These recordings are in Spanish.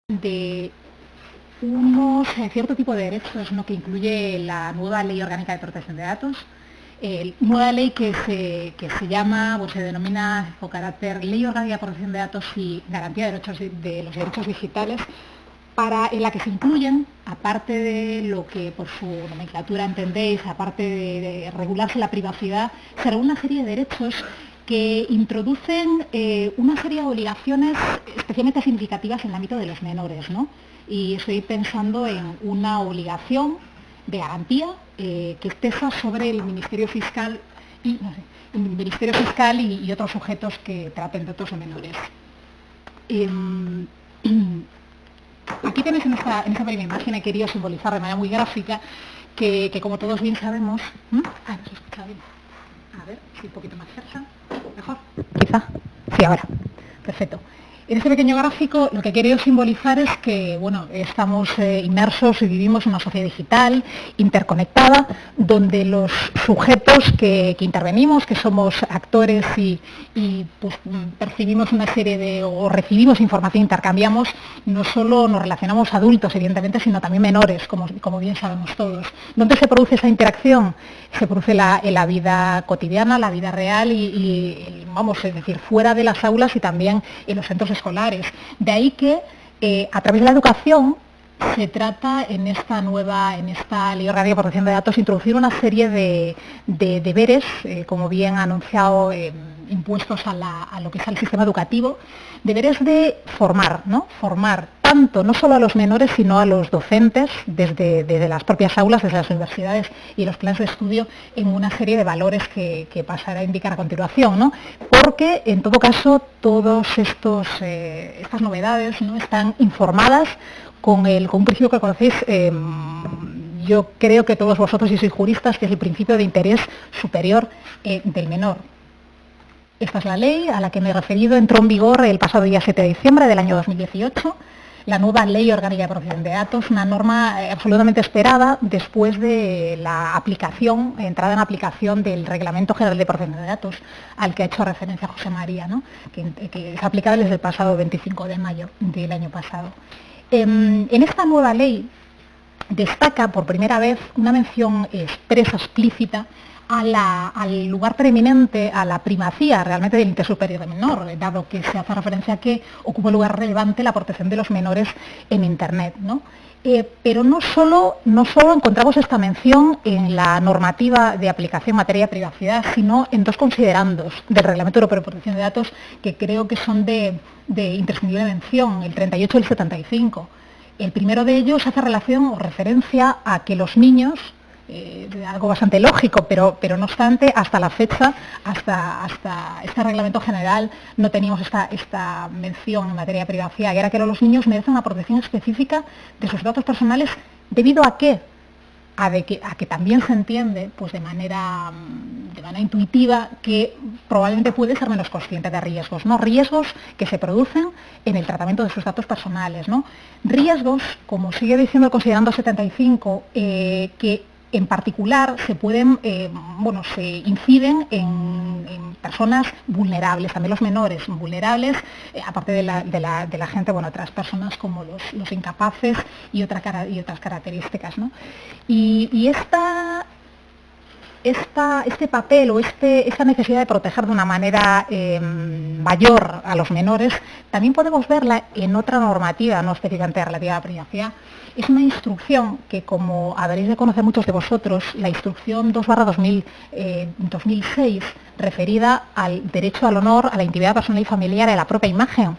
de unos cierto tipo de derechos, ¿no?, que incluye la nueva Ley Orgánica de Protección de Datos, nueva ley que se llama, o se denomina con carácter Ley Orgánica de Protección de Datos y Garantía de los Derechos Digitales, en la que se incluyen, aparte de lo que por su nomenclatura entendéis, aparte de regularse la privacidad, se regula una serie de derechos que introducen una serie de obligaciones especialmente significativas en el ámbito de los menores, ¿no? Y estoy pensando en una obligación de garantía que pesa sobre el Ministerio Fiscal y otros sujetos que traten datos de menores. Aquí tenéis en esta primera imagen, he querido simbolizar de manera muy gráfica que como todos bien sabemos... ¿No se escucha bien? A ver, si un poquito más cerca. ¿Mejor? ¿Quizá? Sí, ahora. Perfecto. En este pequeño gráfico lo que he querido simbolizar es que, bueno, estamos inmersos y vivimos en una sociedad digital, interconectada, donde los sujetos que intervenimos, que somos actores y pues, percibimos una serie o recibimos información, intercambiamos, no solo nos relacionamos adultos, evidentemente, sino también menores, como bien sabemos todos. ¿Dónde se produce esa interacción? Se produce en la vida cotidiana, la vida real vamos, es decir, fuera de las aulas y también en los centros escolares. De ahí que a través de la educación se trata en esta Ley Orgánica de Protección de Datos introducir una serie de deberes, como bien ha anunciado, impuestos a lo que es el sistema educativo, deberes de formar, ¿no? Formar tanto, no solo a los menores, sino a los docentes, desde las propias aulas, desde las universidades y los planes de estudio, en una serie de valores que pasaré a indicar a continuación, ¿no? Porque, en todo caso, todas estas novedades, ¿no?, están informadas con un principio que conocéis, yo creo que todos vosotros, si sois juristas, que es el principio de interés superior del menor. Esta es la ley a la que me he referido, entró en vigor el pasado día 7 de diciembre del año 2018, la nueva Ley Orgánica de Protección de Datos, una norma absolutamente esperada después de la entrada en aplicación del Reglamento General de Protección de Datos, al que ha hecho referencia José María, ¿no?, que es aplicable desde el pasado 25 de mayo del año pasado. En esta nueva ley destaca por primera vez una mención expresa, explícita, al lugar preeminente, a la primacía realmente del interés superior del menor, dado que se hace referencia a que ocupa un lugar relevante la protección de los menores en Internet, ¿no? Pero no solo encontramos esta mención en la normativa de aplicación en materia de privacidad, sino en dos considerandos del Reglamento Europeo de Protección de Datos que creo que son de imprescindible mención, el 38 y el 75. El primero de ellos hace relación o referencia a que los niños, algo bastante lógico, pero no obstante, hasta la fecha, hasta este reglamento general, no teníamos esta mención en materia de privacidad, y era que los niños merecen una protección específica de sus datos personales, debido a qué, a que también se entiende, pues de manera intuitiva, que probablemente puede ser menos consciente de riesgos, ¿no? Riesgos que se producen en el tratamiento de sus datos personales, ¿no? Riesgos, como sigue diciendo el considerando 75, que en particular se inciden en personas vulnerables, también los menores vulnerables, aparte de la gente, otras personas como los incapaces y otras características, ¿no? Y este papel o esta necesidad de proteger de una manera mayor a los menores, también podemos verla en otra normativa, no específicamente relativa a la privacidad. Es una instrucción que, como habréis de conocer muchos de vosotros, la instrucción 2/2006, referida al derecho al honor, a la intimidad personal y familiar y a la propia imagen.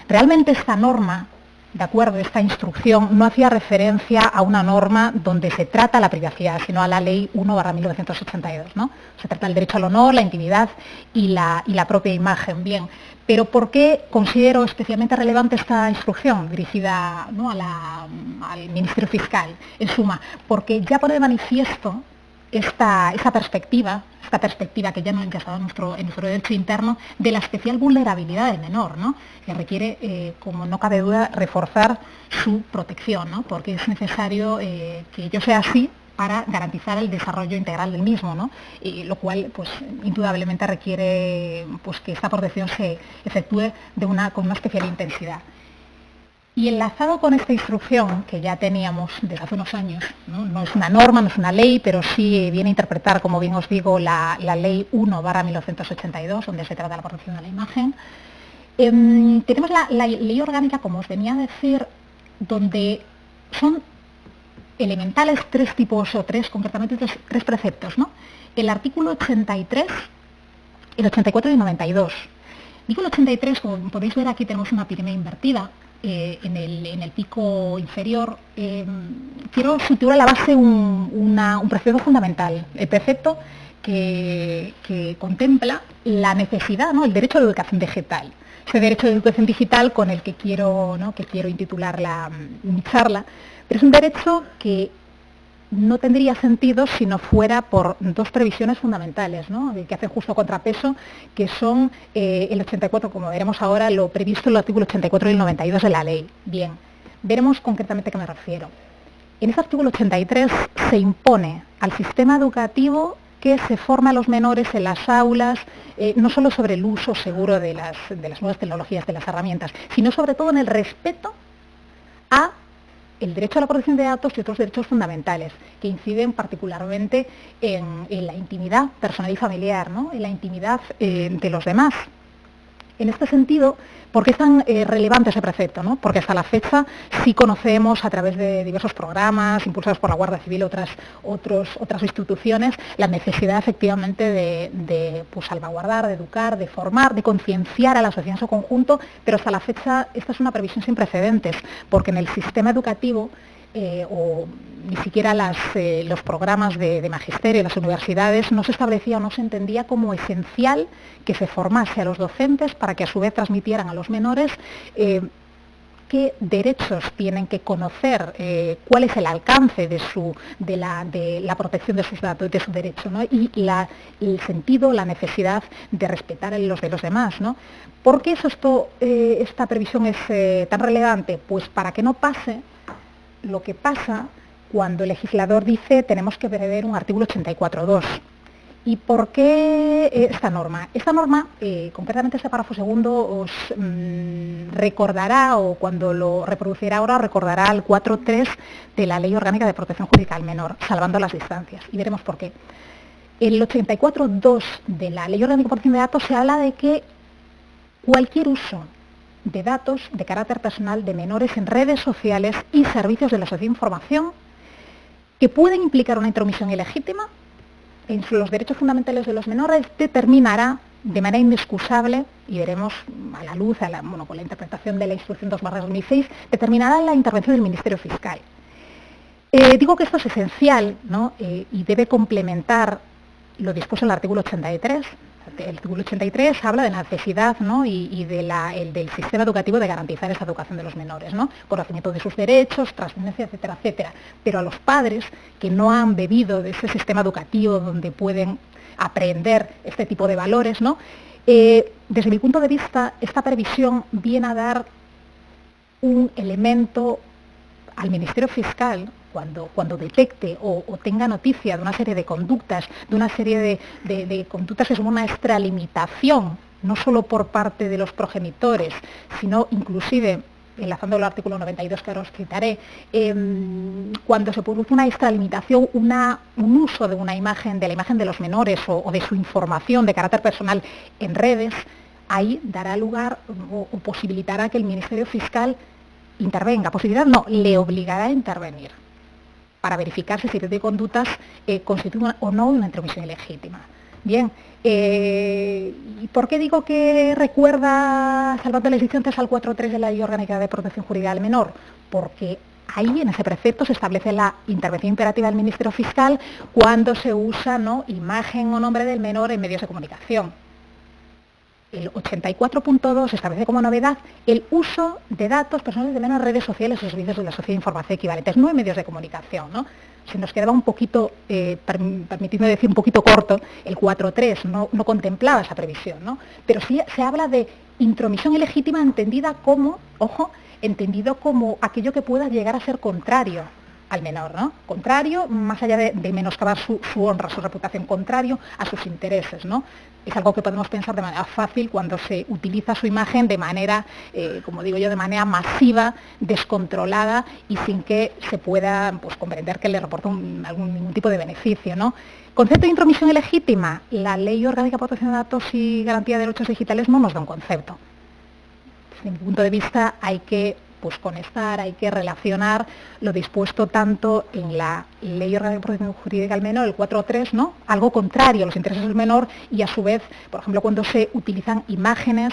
Realmente esta norma, de acuerdo, esta instrucción no hacía referencia a una norma donde se trata la privacidad, sino a la Ley 1/1982, ¿no? Se trata del derecho al honor, la intimidad y la propia imagen. Bien, pero ¿por qué considero especialmente relevante esta instrucción dirigida, ¿no?, al Ministerio Fiscal? En suma, porque ya pone de manifiesto esta perspectiva que ya estaba en nuestro derecho interno, de la especial vulnerabilidad del menor, ¿no?, que requiere, como no cabe duda, reforzar su protección, ¿no?, porque es necesario que ello sea así para garantizar el desarrollo integral del mismo, ¿no?, lo cual, pues, indudablemente requiere, pues, que esta protección se efectúe con una especial intensidad. Y enlazado con esta instrucción que ya teníamos desde hace unos años, no es una norma, no es una ley, pero sí viene a interpretar, como bien os digo, la Ley 1/1982, donde se trata de la protección de la imagen. Tenemos la Ley Orgánica, como os venía a decir, donde son elementales tres tipos, o concretamente tres preceptos, ¿no? El artículo 83, el 84 y el 92. Digo el 83, como podéis ver aquí tenemos una pirámide invertida. En el pico inferior, quiero situar a la base un precepto fundamental, el precepto que contempla la necesidad, ¿no?, el derecho a la educación digital. Ese derecho de educación digital con el que quiero intitular mi charla, pero es un derecho que no tendría sentido si no fuera por dos previsiones fundamentales, ¿no?, que hacen justo contrapeso, que son el 84, como veremos ahora, lo previsto en el artículo 84 y el 92 de la ley. Bien, veremos concretamente a qué me refiero. En este artículo 83 se impone al sistema educativo que se forme a los menores en las aulas, no solo sobre el uso seguro de las nuevas tecnologías, de las herramientas, sino sobre todo en el respeto a el derecho a la protección de datos y otros derechos fundamentales, que inciden particularmente en la intimidad personal y familiar, ¿no?, en la intimidad de los demás. En este sentido, ¿por qué es tan relevante ese precepto, ¿no? Porque hasta la fecha sí conocemos a través de diversos programas impulsados por la Guardia Civil, otras instituciones, la necesidad efectivamente de salvaguardar, de educar, de formar, de concienciar a la sociedad en su conjunto, pero hasta la fecha esta es una previsión sin precedentes, porque en el sistema educativo o ni siquiera los programas de magisterio en las universidades no se establecía o no se entendía como esencial que se formase a los docentes para que a su vez transmitieran a los menores qué derechos tienen que conocer, cuál es el alcance de la protección de sus datos, de su derecho, ¿no?, y el sentido, la necesidad de respetar los de los demás, ¿no? ¿Por qué esta previsión es tan relevante? Pues para que no pase lo que pasa cuando el legislador dice tenemos que prever un artículo 84.2. ¿Y por qué esta norma? Esta norma, concretamente este párrafo segundo, os recordará, o cuando lo reproducirá ahora, recordará al 4.3 de la Ley Orgánica de Protección Jurídica al Menor, salvando las distancias. Y veremos por qué. El 84.2 de la Ley Orgánica de Protección de Datos se habla de que cualquier uso de datos de carácter personal de menores en redes sociales y servicios de la sociedad de información que pueden implicar una intromisión ilegítima en los derechos fundamentales de los menores determinará de manera inexcusable, y veremos a la luz, con la interpretación de la Instrucción 2/2006, determinará la intervención del Ministerio Fiscal. Digo que esto es esencial, ¿no?, y debe complementar lo dispuesto en el artículo 83. El artículo 83 habla de la necesidad, ¿no?, y del sistema educativo de garantizar esa educación de los menores, ¿no?, conocimiento de sus derechos, trascendencia, etcétera, etcétera. Pero a los padres que no han bebido de ese sistema educativo donde pueden aprender este tipo de valores, ¿no?, desde mi punto de vista, esta previsión viene a dar un elemento al Ministerio Fiscal cuando detecte o tenga noticia de una serie de conductas, de una serie de conductas que son una extralimitación, no solo por parte de los progenitores, sino inclusive, enlazando el artículo 92 que ahora os citaré, cuando se produce una extralimitación, un uso de una imagen, de la imagen de los menores o de su información de carácter personal en redes, ahí dará lugar o posibilitará que el Ministerio Fiscal intervenga. Posibilidad no, le obligará a intervenir para verificar si ese tipo de conductas constituyen o no una intromisión ilegítima. Bien, ¿y por qué digo que recuerda, salvando las distancias, al 4.3 de la Ley Orgánica de Protección Jurídica del Menor? Porque ahí, en ese precepto, se establece la intervención imperativa del Ministerio Fiscal cuando se usa, ¿no?, imagen o nombre del menor en medios de comunicación. El 84.2 establece como novedad el uso de datos personales de menores en redes sociales o servicios de la sociedad de información equivalentes, no en medios de comunicación, ¿no? Se nos quedaba un poquito, permitidme decir, un poquito corto, el 4.3 no contemplaba esa previsión, ¿no? Pero sí se habla de intromisión ilegítima entendida como, ojo, entendido como aquello que pueda llegar a ser contrario al menor, ¿no? Contrario, más allá de menoscabar su honra, su reputación, contrario a sus intereses, ¿no? Es algo que podemos pensar de manera fácil cuando se utiliza su imagen de manera, como digo yo, de manera masiva, descontrolada y sin que se pueda pues, comprender que le reporta ningún tipo de beneficio, ¿no? Concepto de intromisión ilegítima. La Ley Orgánica de Protección de Datos y Garantía de Derechos Digitales no nos da un concepto. Desde mi punto de vista hay que pues conectar, hay que relacionar lo dispuesto tanto en la Ley Orgánica de Protección Jurídica del Menor, el 4.3, ¿no? Algo contrario a los intereses del menor y a su vez, por ejemplo, cuando se utilizan imágenes,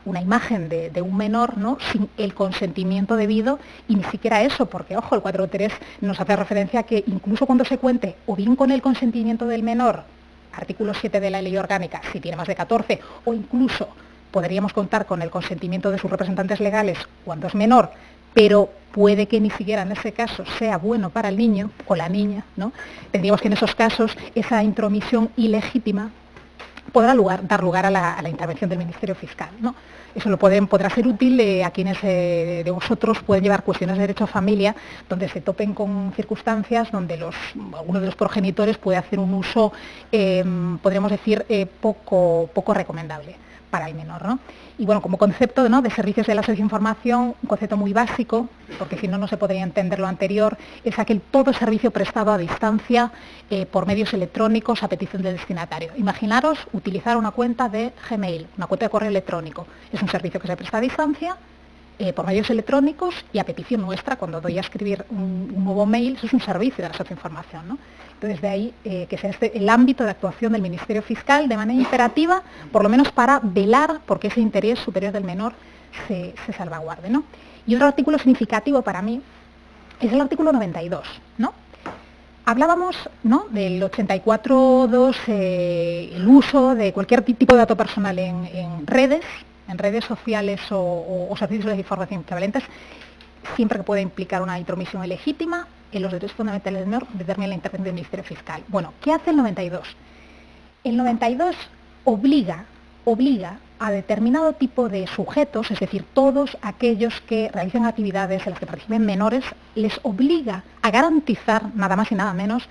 una imagen de un menor, ¿no? Sin el consentimiento debido y ni siquiera eso, porque ojo, el 4.3 nos hace referencia a que incluso cuando se cuente o bien con el consentimiento del menor, artículo 7 de la Ley Orgánica, si tiene más de 14, o incluso podríamos contar con el consentimiento de sus representantes legales cuando es menor, pero puede que ni siquiera en ese caso sea bueno para el niño o la niña, ¿no? Tendríamos que en esos casos esa intromisión ilegítima podrá dar lugar a la intervención del Ministerio Fiscal, ¿no? Eso podrá ser útil a quienes de vosotros pueden llevar cuestiones de derecho a familia, donde se topen con circunstancias donde alguno de los progenitores puede hacer un uso, podríamos decir, poco recomendable para el menor, ¿no? Y bueno, como concepto, ¿no?, de servicios de la información, un concepto muy básico, porque si no, no se podría entender lo anterior, es todo servicio prestado a distancia por medios electrónicos a petición del destinatario. Imaginaros utilizar una cuenta de Gmail, una cuenta de correo electrónico. Es un servicio que se presta a distancia por medios electrónicos y a petición nuestra, cuando doy a escribir un nuevo mail, eso es un servicio de la información, ¿no? Entonces, de ahí que sea el ámbito de actuación del Ministerio Fiscal de manera imperativa, por lo menos para velar porque ese interés superior del menor se salvaguarde, ¿no? Y otro artículo significativo para mí es el artículo 92, ¿no? Hablábamos, ¿no?, del 84.2, el uso de cualquier tipo de dato personal en redes sociales o servicios de información equivalentes, siempre que pueda implicar una intromisión ilegítima en los derechos fundamentales del menor, determina la intervención del Ministerio Fiscal. Bueno, ¿qué hace el 92? El 92 obliga a determinado tipo de sujetos, es decir, todos aquellos que realicen actividades en las que participen menores, les obliga a garantizar, nada más y nada menos,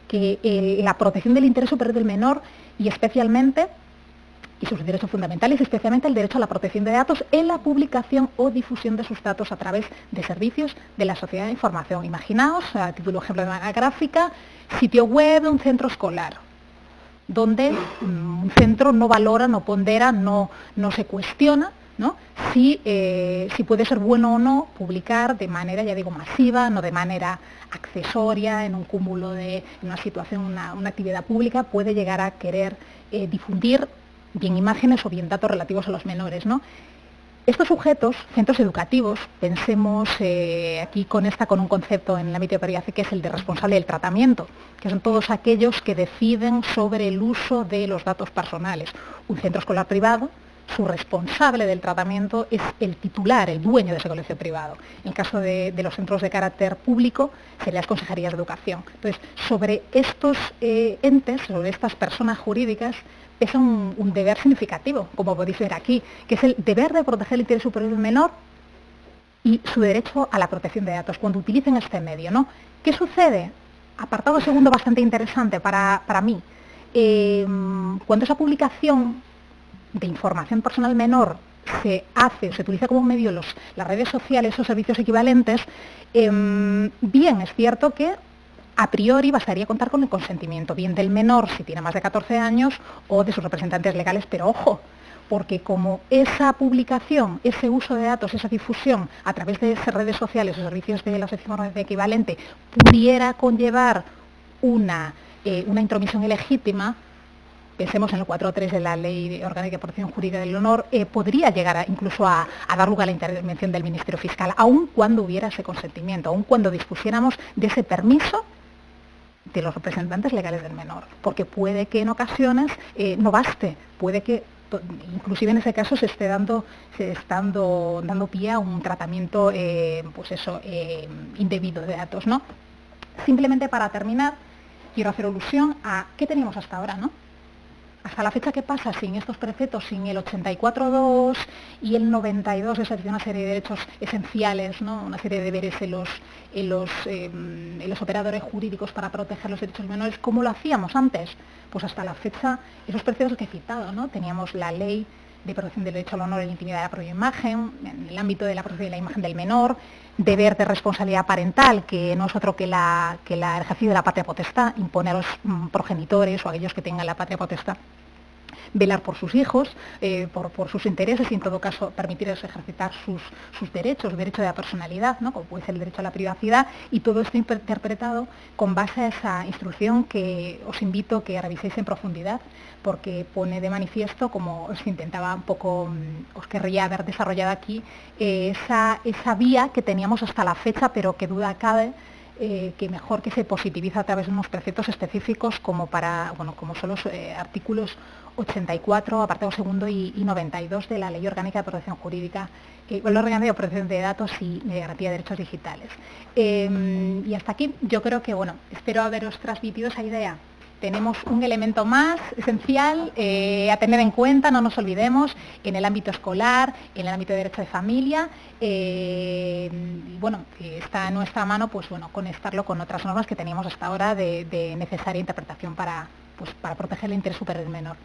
que la protección del interés superior del menor y especialmente y sus derechos fundamentales, especialmente el derecho a la protección de datos en la publicación o difusión de sus datos a través de servicios de la sociedad de información. Imaginaos, a título de ejemplo de manera gráfica, sitio web de un centro escolar, donde un centro no valora, no pondera, no se cuestiona, ¿no?, si puede ser bueno o no publicar de manera, ya digo, masiva, no de manera accesoria, en un cúmulo de una situación, una actividad pública, puede llegar a querer difundir bien imágenes o bien datos relativos a los menores, ¿no? Estos sujetos, centros educativos, pensemos aquí con un concepto en el ámbito de teoría que es el de responsable del tratamiento, que son todos aquellos que deciden sobre el uso de los datos personales. Un centro escolar privado, su responsable del tratamiento es el titular, el dueño de ese colegio privado. En el caso de los centros de carácter público, serían las consejerías de educación. Entonces, sobre estos entes, sobre estas personas jurídicas, pesa un deber significativo, como podéis ver aquí, que es el deber de proteger el interés superior del menor y su derecho a la protección de datos cuando utilicen este medio, ¿no? ¿Qué sucede? Apartado segundo bastante interesante para mí. Cuando esa publicación de información personal menor se utiliza como medio las redes sociales o servicios equivalentes, bien, es cierto que a priori bastaría contar con el consentimiento, bien del menor si tiene más de 14 años o de sus representantes legales, pero ojo, porque como esa publicación, ese uso de datos, esa difusión a través de esas redes sociales o servicios de la información equivalente pudiera conllevar una intromisión ilegítima, pensemos en el 4.3 de la Ley Orgánica de Protección Jurídica del Menor, podría llegar incluso a dar lugar a la intervención del Ministerio Fiscal, aun cuando hubiera ese consentimiento, aun cuando dispusiéramos de ese permiso de los representantes legales del menor, porque puede que en ocasiones no baste, puede que inclusive en ese caso se esté dando pie a un tratamiento indebido de datos, ¿no? Simplemente para terminar, quiero hacer alusión a qué teníamos hasta ahora, ¿no? hasta la fecha, ¿qué pasa? Sin estos preceptos, sin el 84.2 y el 92, es decir, una serie de derechos esenciales, ¿no? Una serie de deberes en los operadores jurídicos para proteger los derechos menores, ¿cómo lo hacíamos antes? Pues hasta la fecha, esos preceptos que he citado, ¿no? Teníamos la ley de protección del derecho al honor y la intimidad de la propia imagen, en el ámbito de la protección de la imagen del menor, deber de responsabilidad parental, que no es otro que el ejercicio de la patria potestad, imponer a los progenitores o a aquellos que tengan la patria potestad velar por sus hijos, por sus intereses y en todo caso permitirles ejercitar sus derechos, el derecho de la personalidad, ¿no? Como puede ser el derecho a la privacidad, y todo esto interpretado con base a esa instrucción que os invito a que reviséis en profundidad, porque pone de manifiesto, como os intentaba un poco, os querría haber desarrollado aquí, esa vía que teníamos hasta la fecha, pero que duda cabe, que mejor que se positiviza a través de unos preceptos específicos como son los artículos 84, apartado segundo y 92 de la Ley Orgánica de Protección Jurídica, Ley Orgánica de Protección de Datos y de Garantía de Derechos Digitales. Y hasta aquí yo creo que, espero haberos transmitido esa idea. Tenemos un elemento más esencial a tener en cuenta, no nos olvidemos, en el ámbito escolar, en el ámbito de derecho de familia, está a nuestra mano conectarlo con otras normas que teníamos hasta ahora de necesaria interpretación para proteger el interés superior del menor.